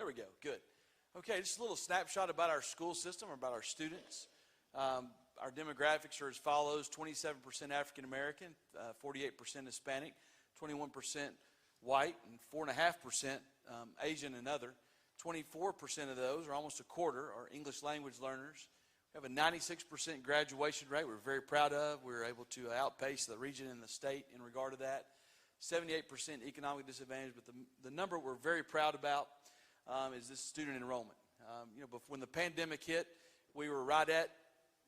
There we go. Good. Okay, just a little snapshot about our school system, or about our students. Our demographics are as follows: 27% African American, 48% Hispanic, 21% white, and 4.5% Asian and other. 24% of those, or almost a quarter, are English language learners. We have a 96% graduation rate we're very proud of. We're able to outpace the region and the state in regard to that. 78% economic disadvantage, but the number we're very proud about is this student enrollment. When the pandemic hit, we were right at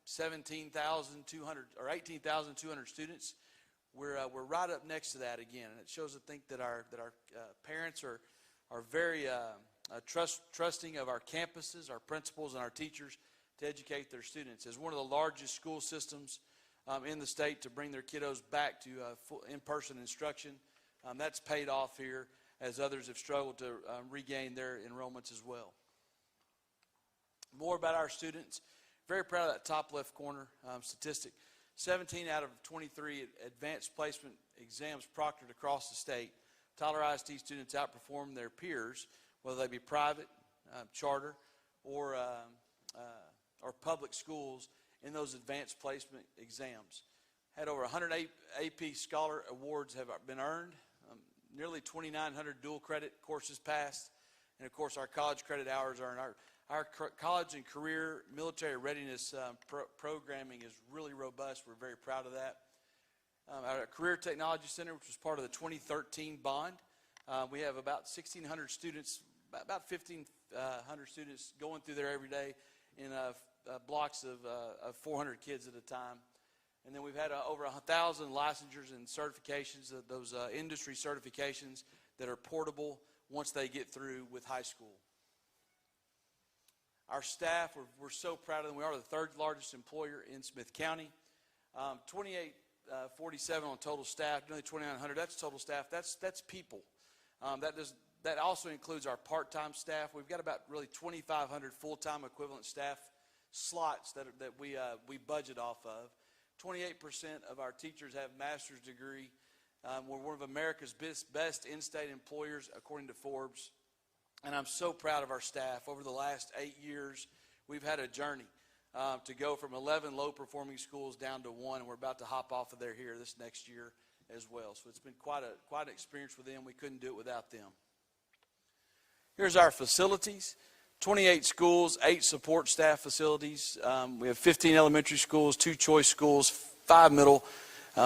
17,200 or 18,200 students. We're right up next to that again, and it shows, I think, that our parents are very trusting of our campuses, our principals, and our teachers to educate their students. As one of the largest school systems in the state to bring their kiddos back to full in-person instruction, that's paid off here, as others have struggled to regain their enrollments as well. More about our students. Very proud of that top left corner statistic. 17 out of 23 advanced placement exams proctored across the state. Tyler ISD students outperform their peers, whether they be private, charter, or public schools, in those advanced placement exams. Had over 100 AP Scholar Awards have been earned, nearly 2,900 dual credit courses passed, and of course our college credit hours are earned. Our college and career military readiness programming is really robust. We're very proud of that. Our Career Technology Center, which was part of the 2013 bond, we have about 1,600 students, about 1,500 students going through there every day in blocks of 400 kids at a time. And then we've had over 1,000 licensures and certifications, those industry certifications that are portable once they get through with high school. Our staff, we're so proud of them. We are the third largest employer in Smith County. 2,847 on total staff, nearly 2,900. That's total staff. That's people. That also includes our part-time staff. We've got about really 2,500 full-time equivalent staff slots that we budget off of. 28% of our teachers have master's degree. We're one of America's best in-state employers according to Forbes. And I'm so proud of our staff. Over the last 8 years, we've had a journey to go from 11 low-performing schools down to 1, and we're about to hop off of there here this next year as well. So it's been quite an experience for them. We couldn't do it without them. Here's our facilities. 28 schools, 8 support staff facilities. We have 15 elementary schools, 2 choice schools, 5 middle,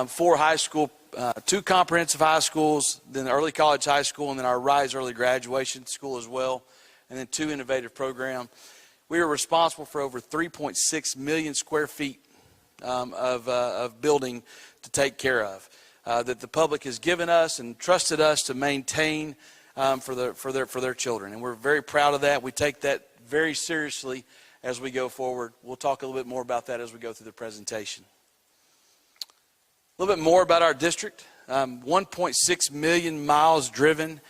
4 high school, 2 comprehensive high schools, then the early college high school, and then our Rise Early Graduation School as well, and then 2 innovative programs. We are responsible for over 3.6 million square feet of building to take care of, that the public has given us and trusted us to maintain for their children. And we're very proud of that. We take that very seriously as we go forward. We'll talk a little bit more about that as we go through the presentation. A little bit more about our district. 1.6 million miles driven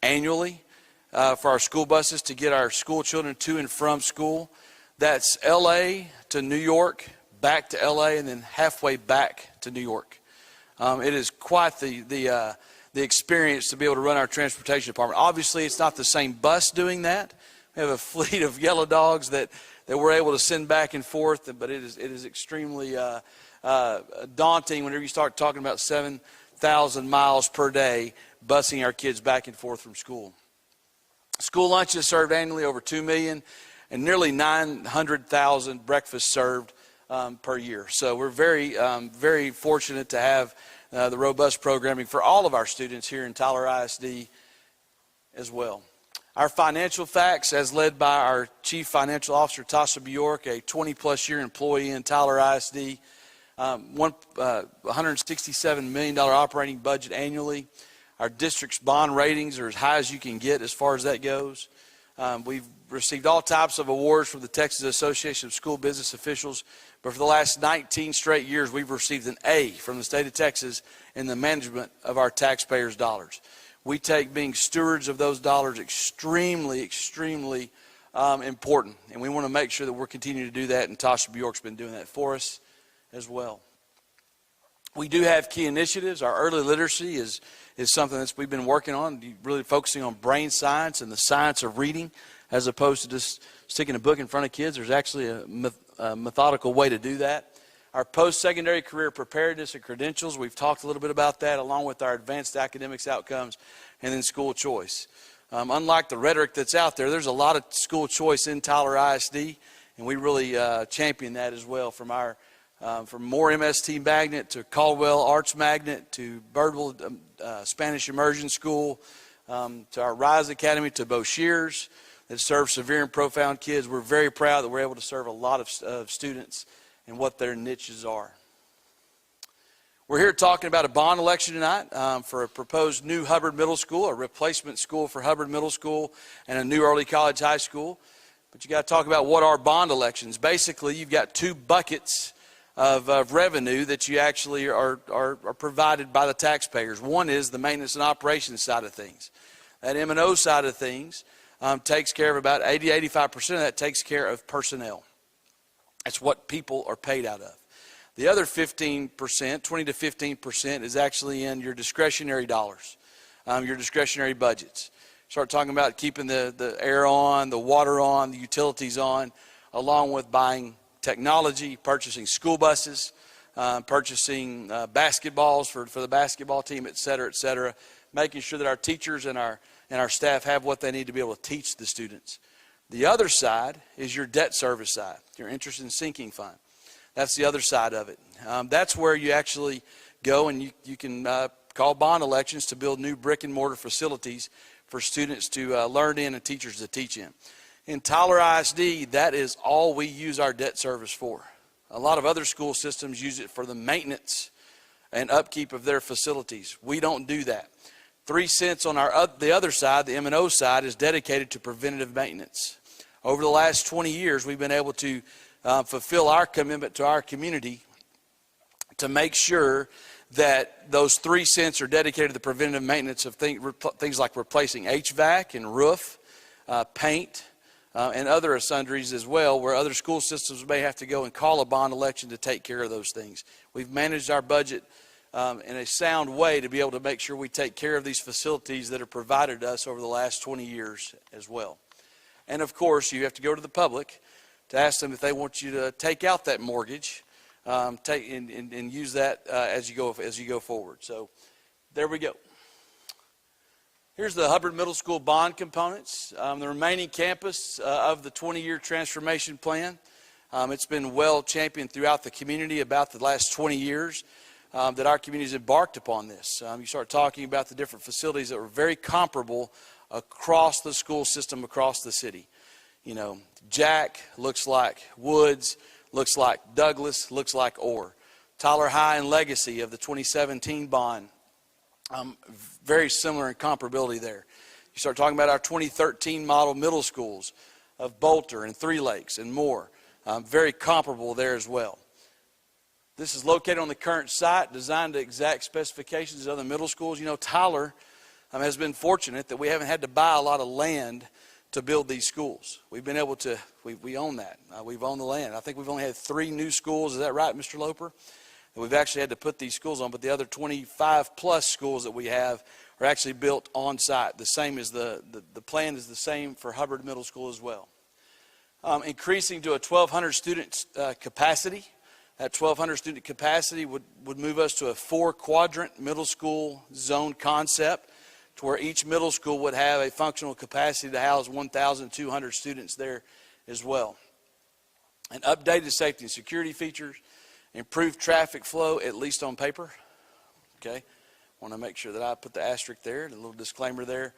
annually for our school buses to get our school children to and from school. That's L.A. to New York, back to L.A., and then halfway back to New York. It is quite the experience to be able to run our transportation department. Obviously, it's not the same bus doing that. We have a fleet of yellow dogs that we're able to send back and forth, but it is extremely daunting whenever you start talking about 7,000 miles per day busing our kids back and forth from school. School lunches served annually, over 2 million, and nearly 900,000 breakfasts served per year. So we're very fortunate to have the robust programming for all of our students here in Tyler ISD as well. Our financial facts, as led by our Chief Financial Officer, Tasha Bjork, a 20-plus year employee in Tyler ISD, $167 million operating budget annually. Our district's bond ratings are as high as you can get as far as that goes. We've received all types of awards from the Texas Association of School Business Officials, but for the last 19 straight years, we've received an A from the state of Texas in the management of our taxpayers' dollars. We take being stewards of those dollars extremely, extremely important, and we want to make sure that we're continuing to do that, and Tasha Bjork's been doing that for us as well. We do have key initiatives. Our early literacy is something that we've been working on, really focusing on brain science and the science of reading. as opposed to just sticking a book in front of kids. There's actually a methodical way to do that. Our post-secondary career preparedness and credentials, we've talked a little bit about that, along with our advanced academics outcomes, and then school choice. Unlike the rhetoric that's out there, there's a lot of school choice in Tyler ISD, and we really champion that as well, from Moore MST Magnet to Caldwell Arts Magnet to Birdwell Spanish Immersion School, to our Rise Academy, to Boshears that serve severe and profound kids. We're very proud that we're able to serve a lot of students and what their niches are. We're here talking about a bond election tonight for a proposed new Hubbard Middle School, a replacement school for Hubbard Middle School, and a new early college high school. But you got to talk about what are bond elections. Basically, you've got two buckets of revenue that you actually are provided by the taxpayers. One is the maintenance and operations side of things. That M&O side of things takes care of about 80-85% of that takes care of personnel. That's what people are paid out of. The other 15%, 20 to 15%, is actually in your discretionary dollars, your discretionary budgets. Start talking about keeping the air on, the water on, the utilities on, along with buying technology, purchasing school buses, purchasing basketballs for the basketball team, et cetera, making sure that our teachers and our staff have what they need to be able to teach the students. The other side is your debt service side, your interest and sinking fund. That's the other side of it. That's where you actually go and you can call bond elections to build new brick and mortar facilities for students to learn in and teachers to teach in. In Tyler ISD, that is all we use our debt service for. A lot of other school systems use it for the maintenance and upkeep of their facilities. We don't do that. 3 cents on the other side, the M&O side, is dedicated to preventative maintenance. Over the last 20 years, we've been able to fulfill our commitment to our community to make sure that those 3 cents are dedicated to the preventative maintenance of things like replacing HVAC and roof, paint, and other sundries as well, where other school systems may have to go and call a bond election to take care of those things. We've managed our budget in a sound way to be able to make sure we take care of these facilities that are provided to us over the last 20 years as well. And of course, you have to go to the public to ask them if they want you to take out that mortgage, and use that as you go forward. So there we go. Here's the Hubbard Middle School bond components. The remaining campus of the 20-year transformation plan. It's been well championed throughout the community about the last 20 years. That our community has embarked upon this. You start talking about the different facilities that were very comparable across the school system, across the city. You know, Jack looks like Woods, looks like Douglas, looks like Orr. Tyler High and Legacy of the 2017 bond, very similar in comparability there. You start talking about our 2013 model middle schools of Bolter and Three Lakes and more, very comparable there as well. This is located on the current site, designed to exact specifications of other middle schools. You know, Tyler has been fortunate that we haven't had to buy a lot of land to build these schools. We've been able to, we own that. We've owned the land. I think we've only had 3 new schools. Is that right, Mr. Loper? And we've actually had to put these schools on, but the other 25 plus schools that we have are actually built on site. The same as the plan is the same for Hubbard Middle School as well. Increasing to a 1,200 student capacity. That 1,200 student capacity would move us to a 4-quadrant middle school zone concept, to where each middle school would have a functional capacity to house 1,200 students there as well. And updated safety and security features, improved traffic flow, at least on paper. Okay, want to make sure that I put the asterisk there, the little disclaimer there.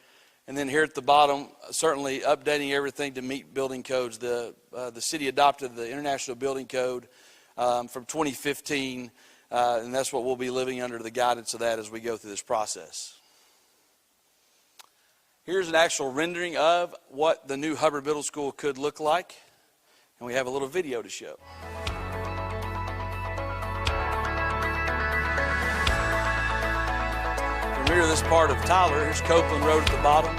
And then here at the bottom, certainly updating everything to meet building codes. The city adopted the International Building Code from 2015, and that's what we'll be living under, the guidance of that as we go through this process. Here's an actual rendering of what the new Hubbard Middle School could look like, and we have a little video to show. From here to this part of Tyler, here's Copeland Road at the bottom.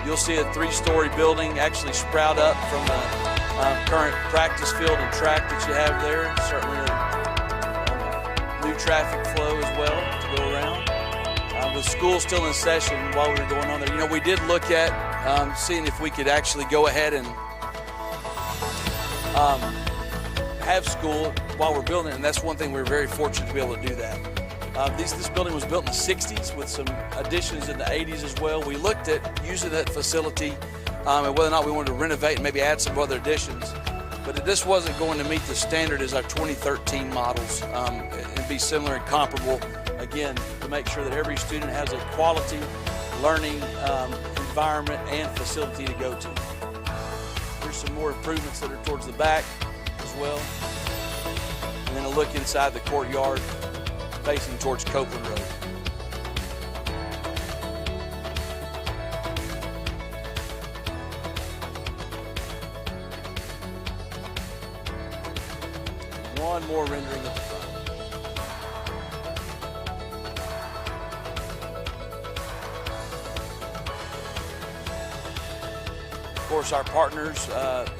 You'll see a 3-story building actually sprout up from the current practice field and track that you have there. Certainly a new traffic flow as well to go around. With school still in session while we were going on there, you know, we did look at seeing if we could actually go ahead and have school while we're building it, and that's one thing we're very fortunate to be able to do that. This building was built in the 60s with some additions in the 80s as well. We looked at using that facility and whether or not we wanted to renovate and maybe add some other additions, but this wasn't going to meet the standard as our 2013 models and be similar and comparable, again, to make sure that every student has a quality learning environment and facility to go to. There's some more improvements that are towards the back as well. And then a look inside the courtyard facing towards Copeland Road. One more rendering of the front. Of course, our partners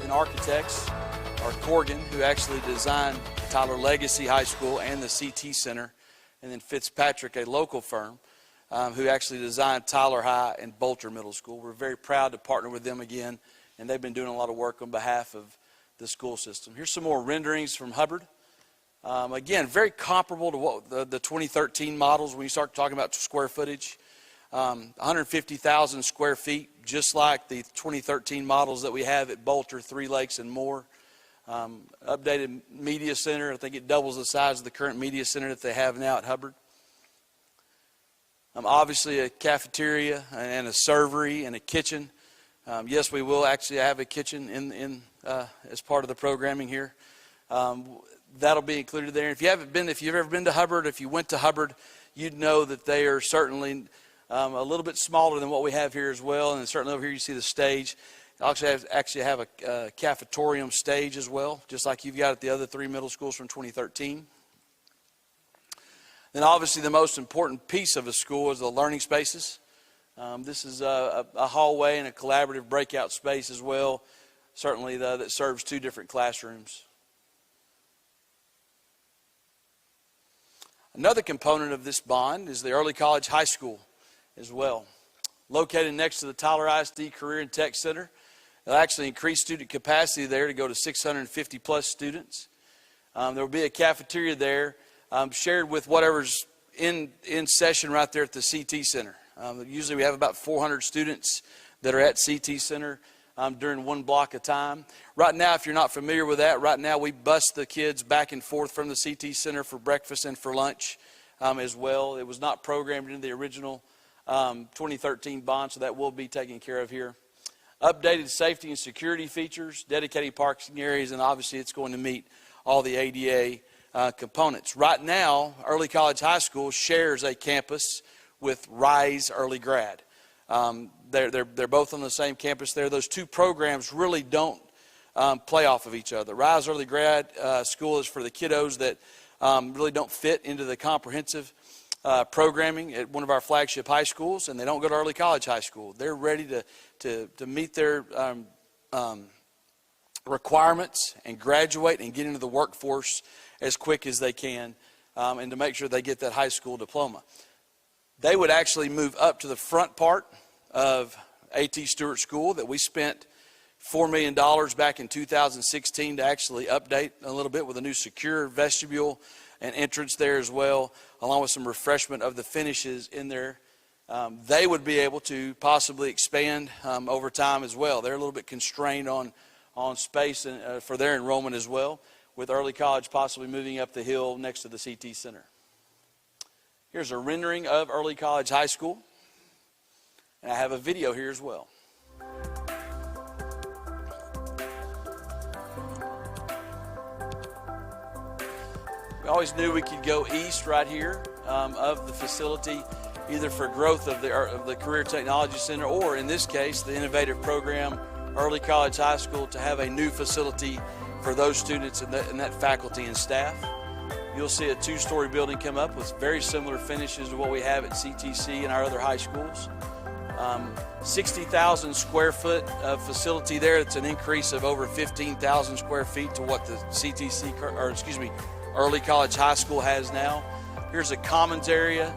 and architects are Corgan, who actually designed Tyler Legacy High School and the CT Center, and then Fitzpatrick, a local firm, who actually designed Tyler High and Bolter Middle School. We're very proud to partner with them again, and they've been doing a lot of work on behalf of the school system. Here's some more renderings from Hubbard. Again, very comparable to what the 2013 models when you start talking about square footage. 150,000 square feet, just like the 2013 models that we have at Bolter, Three Lakes, and more. Updated media center. I think it doubles the size of the current media center that they have now at Hubbard. Obviously a cafeteria and a servery and a kitchen. Yes, we will actually have a kitchen in as part of the programming here. That'll be included there. If you've ever been to Hubbard, if you went to Hubbard, you'd know that they are certainly a little bit smaller than what we have here as well. And certainly over here you see the stage. Actually have a cafetorium stage as well, just like you've got at the other three middle schools from 2013. Then obviously the most important piece of a school is the learning spaces. This is a hallway and a collaborative breakout space as well, certainly that serves two different classrooms. Another component of this bond is the Early College High School as well. Located next to the Tyler ISD Career and Tech Center. It'll actually increase student capacity there to go to 650 plus students. There will be a cafeteria there shared with whatever's in session right there at the CT Center. Usually we have about 400 students that are at CT Center during one block of time. Right now, if you're not familiar with that, right now we bus the kids back and forth from the CT Center for breakfast and for lunch as well. It was not programmed into the original 2013 bond, so that will be taken care of here. Updated safety and security features, dedicated parking areas, and obviously it's going to meet all the ADA components. Right now, Early College High School shares a campus with Rise Early Grad. They're both on the same campus there. Those two programs really don't play off of each other. Rise Early Grad School is for the kiddos that really don't fit into the comprehensive programming at one of our flagship high schools, and they don't go to Early College High School. They're ready to meet their requirements and graduate and get into the workforce as quick as they can, and to make sure they get that high school diploma. They would actually move up to the front part of A.T. Stewart School that we spent $4 million back in 2016 to actually update a little bit with a new secure vestibule and entrance there as well, along with some refreshment of the finishes in there. They would be able to possibly expand over time as well. They're a little bit constrained on space for their enrollment as well, with Early College possibly moving up the hill next to the CT Center. Here's a rendering of Early College High School, and I have a video here as well. We always knew we could go east right here of the facility, either for growth of the Career Technology Center, or in this case, the innovative program, Early College High School, to have a new facility for those students and that faculty and staff. You'll see a two-story building come up with very similar finishes to what we have at CTC and our other high schools. 60,000 square foot facility there. It's an increase of over 15,000 square feet to what the Early College High School has now. Here's a commons area,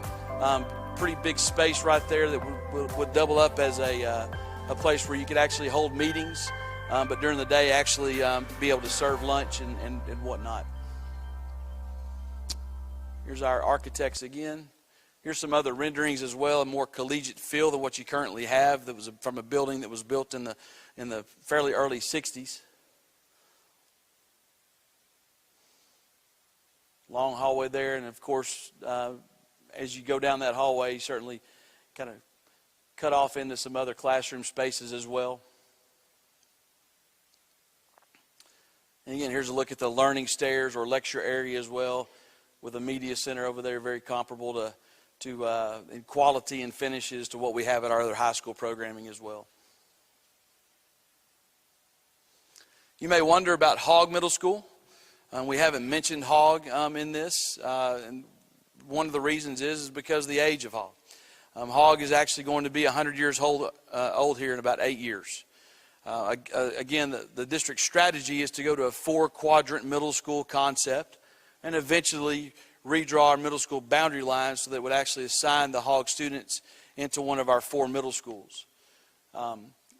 pretty big space right there that would double up as a place where you could actually hold meetings, but during the day actually be able to serve lunch and whatnot. Here's our architects again. Here's some other renderings as well, a more collegiate feel than what you currently have. That was from a building that was built in the fairly early 60s. Long hallway there, and of course, as you go down that hallway, you certainly kind of cut off into some other classroom spaces as well. And again, here's a look at the learning stairs or lecture area as well, with a media center over there, very comparable to in quality and finishes to what we have at our other high school programming as well. You may wonder about Hogg Middle School. We haven't mentioned Hogg in this, and one of the reasons is because of the age of Hogg. Hogg is actually going to be 100 years old here in about 8 years. Again, the district strategy is to go to a 4-quadrant middle school concept and eventually redraw our middle school boundary lines so that it would actually assign the Hogg students into one of our 4 middle schools.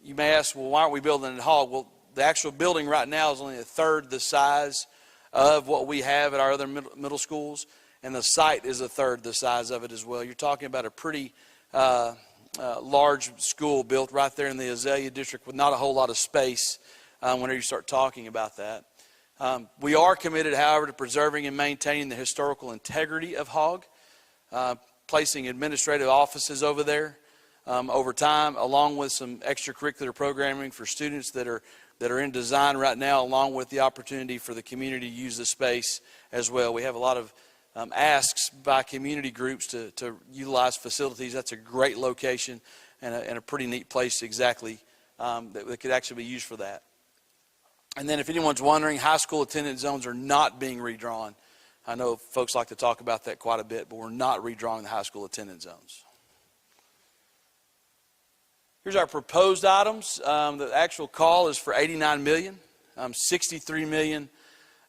You may ask, well, why aren't we building at Hogg? Well, the actual building right now is only a third the size of what we have at our other middle schools, and the site is a third the size of it as well. You're talking about a pretty large school built right there in the Azalea district with not a whole lot of space whenever you start talking about that. We are committed, however, to preserving and maintaining the historical integrity of Hogg, placing administrative offices over there over time, along with some extracurricular programming for students that are in design right now, along with the opportunity for the community to use the space as well. We have a lot of asks by community groups to utilize facilities. That's a great location and a pretty neat place exactly that could actually be used for that. And then if anyone's wondering, high school attendance zones are not being redrawn. I know folks like to talk about that quite a bit, but we're not redrawing the high school attendance zones. Here's our proposed items. The actual call is for $89 million, $63 million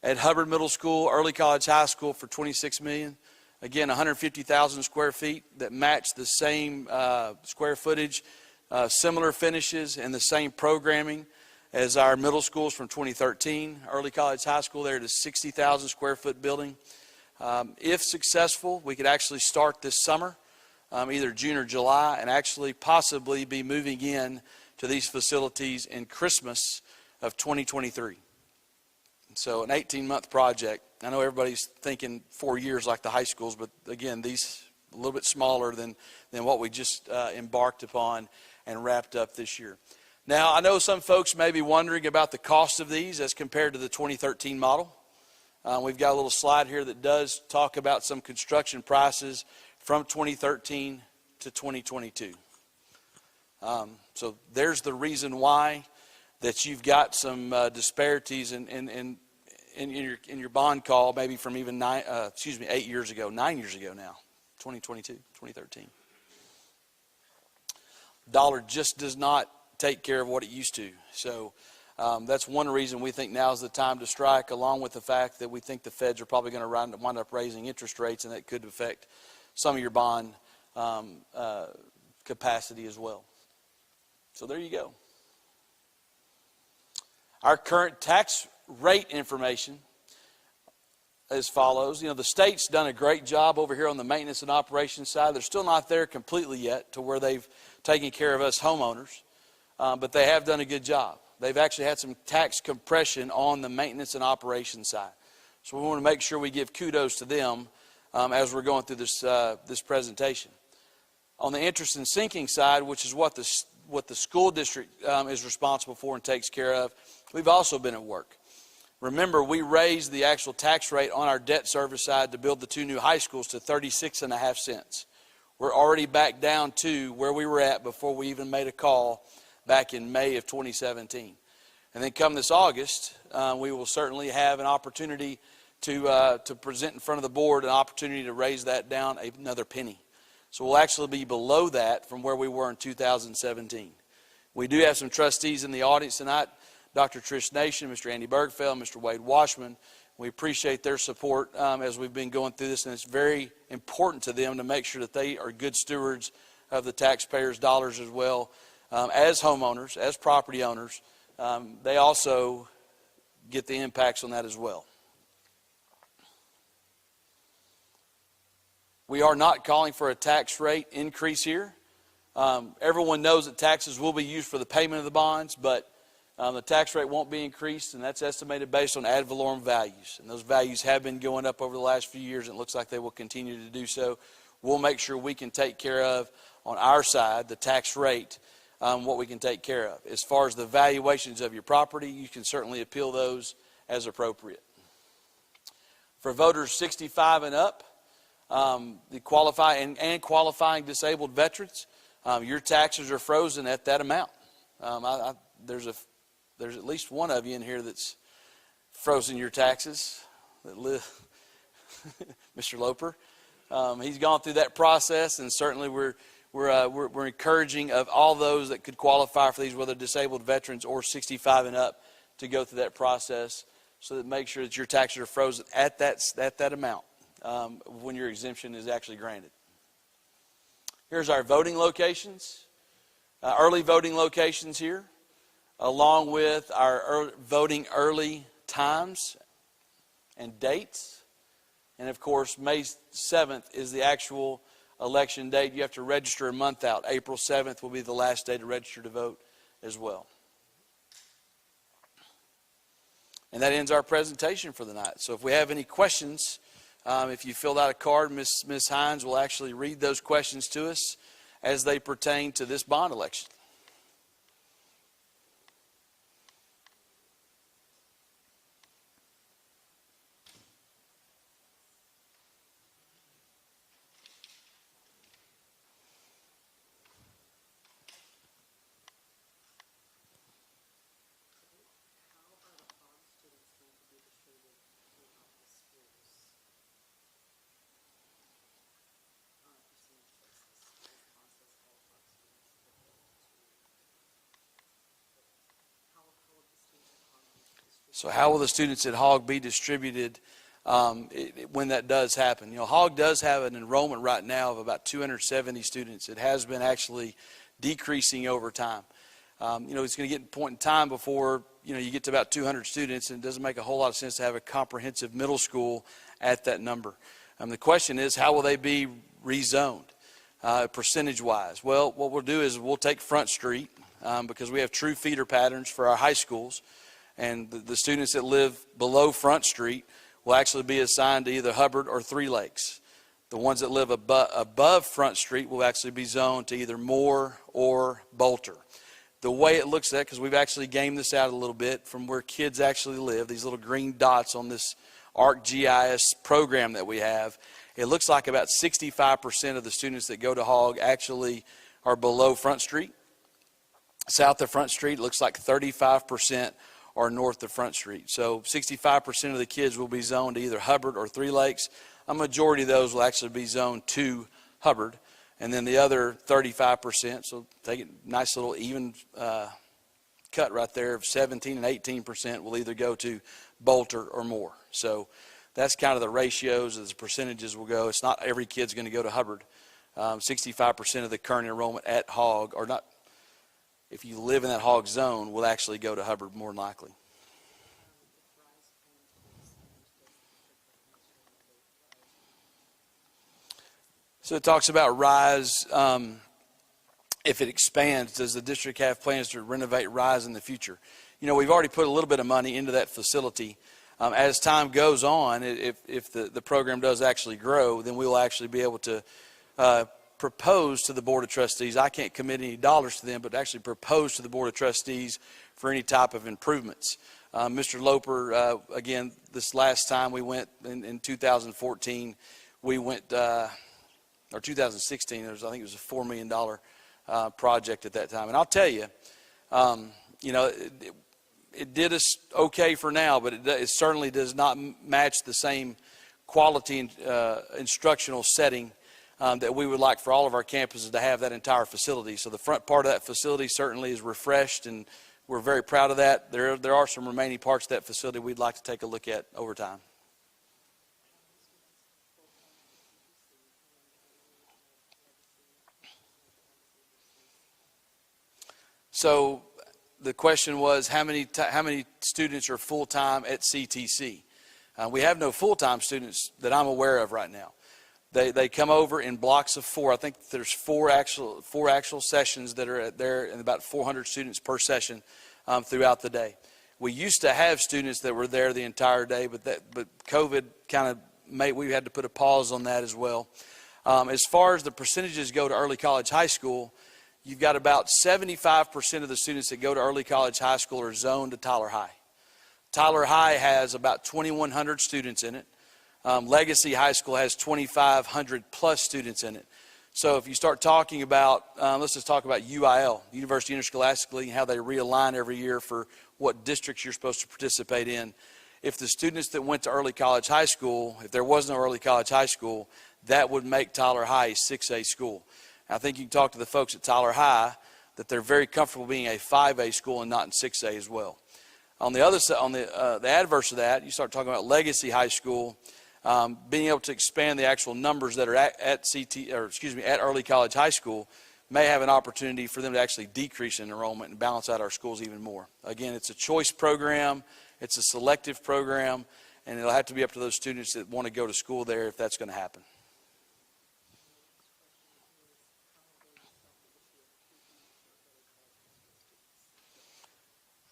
at Hubbard Middle School, Early College High School for $26 million. Again, 150,000 square feet that match the same square footage, similar finishes, and the same programming as our middle schools from 2013. Early College High School there at a 60,000 square foot building. If successful, we could actually start this summer, either June or July, and actually possibly be moving in to these facilities in Christmas of 2023. So an 18-month project. I know everybody's thinking 4 years like the high schools, but again, these a little bit smaller than what we just embarked upon and wrapped up this year. Now, I know some folks may be wondering about the cost of these as compared to the 2013 model. We've got a little slide here that does talk about some construction prices from 2013 to 2022. So there's the reason why that you've got some disparities in your bond call, maybe from even 9 years ago now, 2022, 2013. Dollar just does not take care of what it used to. So that's one reason we think now is the time to strike, along with the fact that we think the feds are probably going to wind up raising interest rates, and that could affect some of your bond capacity as well. So there you go. Our current tax rate information as follows. You know, the state's done a great job over here on the maintenance and operations side. They're still not there completely yet to where they've taken care of us homeowners, but they have done a good job. They've actually had some tax compression on the maintenance and operations side. So we want to make sure we give kudos to them as we're going through this presentation. On the interest and sinking side, which is what the school district is responsible for and takes care of, we've also been at work. Remember, we raised the actual tax rate on our debt service side to build the 2 new high schools to 36.5 cents. We're already back down to where we were at before we even made a call back in May of 2017. And then come this August, we will certainly have an opportunity to present in front of the board an opportunity to raise that down another penny. So we'll actually be below that from where we were in 2017. We do have some trustees in the audience tonight, Dr. Trish Nation, Mr. Andy Bergfeld, Mr. Wade Washman. We appreciate their support as we've been going through this, and it's very important to them to make sure that they are good stewards of the taxpayers' dollars as well as homeowners, as property owners, they also get the impacts on that as well. We are not calling for a tax rate increase here. Everyone knows that taxes will be used for the payment of the bonds, but the tax rate won't be increased, and that's estimated based on ad valorem values. And those values have been going up over the last few years, and it looks like they will continue to do so. We'll make sure we can take care of, on our side, the tax rate, what we can take care of. As far as the valuations of your property, you can certainly appeal those as appropriate. For voters 65 and up, the qualifying disabled veterans, your taxes are frozen at that amount. There's at least one of you in here that's frozen your taxes that live. Mr. Loper, he's gone through that process, and certainly we're encouraging of all those that could qualify for these, whether disabled veterans or 65 and up, to go through that process so that make sure that your taxes are frozen at that amount when your exemption is actually granted. Here's our voting locations, early voting locations here, along with our voting early times and dates. And of course, May 7th is the actual election date. You have to register a month out. April 7th will be the last day to register to vote as well. And that ends our presentation for the night. So if we have any questions, if you filled out a card, Ms. Hines will actually read those questions to us as they pertain to this bond election. So how will the students at Hogg be distributed when that does happen? You know, Hogg does have an enrollment right now of about 270 students. It has been actually decreasing over time. You know, it's going to get to a point in time before, you know, you get to about 200 students, and it doesn't make a whole lot of sense to have a comprehensive middle school at that number. The question is, how will they be rezoned percentage-wise? Well, what we'll do is we'll take Front Street because we have true feeder patterns for our high schools. And the students that live below Front Street will actually be assigned to either Hubbard or Three Lakes. The ones that live above Front Street will actually be zoned to either Moore or Bolter. The way it looks at, because we've actually gamed this out a little bit from where kids actually live, these little green dots on this ArcGIS program that we have, it looks like about 65% of the students that go to Hogg actually are below Front Street. South of Front Street, it looks like 35% are north of Front Street. So 65% of the kids will be zoned to either Hubbard or Three Lakes. A majority of those will actually be zoned to Hubbard. And then the other 35%, so take a nice little even cut right there of 17 and 18% will either go to Bolter or Moore. So that's kind of the ratios as the percentages will go. It's not every kid's going to go to Hubbard. 65% of the current enrollment at Hogg, or not, if you live in that Hogg zone, will actually go to Hubbard more than likely. So it talks about RISE. If it expands, does the district have plans to renovate RISE in the future? You know, we've already put a little bit of money into that facility. As time goes on, if the program does actually grow, then we will actually be able to propose to the Board of Trustees. I can't commit any dollars to them, but actually propose to the Board of Trustees for any type of improvements. Mr. Loper, again, this last time we went in 2014, we went, or 2016, I think it was a $4 million project at that time. And I'll tell you, you know, it did us okay for now, but it certainly does not match the same quality and instructional setting that we would like for all of our campuses to have that entire facility. So the front part of that facility certainly is refreshed, and we're very proud of that. There are some remaining parts of that facility we'd like to take a look at over time. So the question was, how many students are full-time at CTC? We have no full-time students that I'm aware of right now. They come over in blocks of 4. I think there's four actual sessions that are there, and about 400 students per session throughout the day. We used to have students that were there the entire day, but COVID kind of we had to put a pause on that as well. As far as the percentages go to early college high school, you've got about 75% of the students that go to early college high school are zoned to Tyler High. Tyler High has about 2,100 students in it. Legacy High School has 2,500 plus students in it. So if you start talking about, let's just talk about UIL, University Interscholastic League, and how they realign every year for what districts you're supposed to participate in. If the students that went to early college high school, if there was no early college high school, that would make Tyler High a 6A school. I think you can talk to the folks at Tyler High that they're very comfortable being a 5A school and not in 6A as well. On the other side, on the adverse of that, you start talking about Legacy High School. Being able to expand the actual numbers that are at early college high school may have an opportunity for them to actually decrease in enrollment and balance out our schools even more. Again, it's a choice program, it's a selective program, and it'll have to be up to those students that want to go to school there if that's going to happen.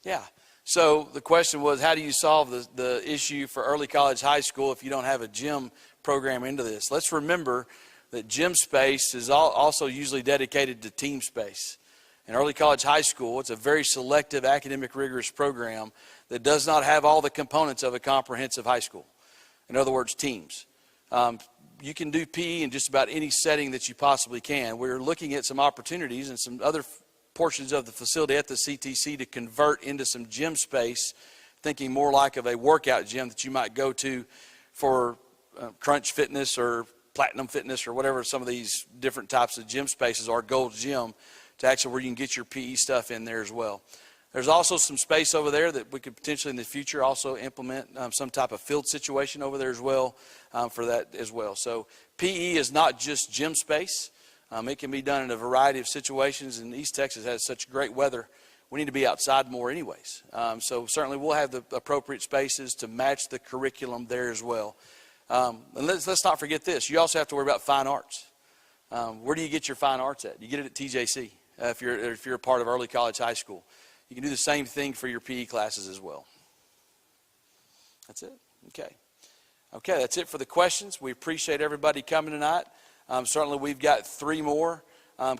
Yeah. So the question was, how do you solve the issue for early college high school if you don't have a gym program into this? Let's remember that gym space is also usually dedicated to team space. In early college high school, it's a very selective, academic, rigorous program that does not have all the components of a comprehensive high school. In other words, teams. You can do PE in just about any setting that you possibly can. We're looking at some opportunities and some other portions of the facility at the CTC to convert into some gym space, thinking more like of a workout gym that you might go to for Crunch Fitness or Platinum Fitness or whatever some of these different types of gym spaces are, Gold's Gym, to actually where you can get your PE stuff in there as well. There's also some space over there that we could potentially in the future also implement some type of field situation over there as well for that as well. So PE is not just gym space. It can be done in a variety of situations, and East Texas has such great weather. We need to be outside more anyways. So certainly we'll have the appropriate spaces to match the curriculum there as well. And let's not forget this. You also have to worry about fine arts. Where do you get your fine arts at? You get it at TJC if you're a part of early college high school. You can do the same thing for your PE classes as well. That's it? Okay. Okay, that's it for the questions. We appreciate everybody coming tonight. Certainly we've got 3 more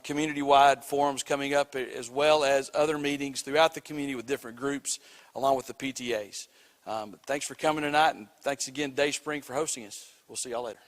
community-wide forums coming up, as well as other meetings throughout the community with different groups, along with the PTAs. Thanks for coming tonight, and thanks again, Dayspring, for hosting us. We'll see y'all later.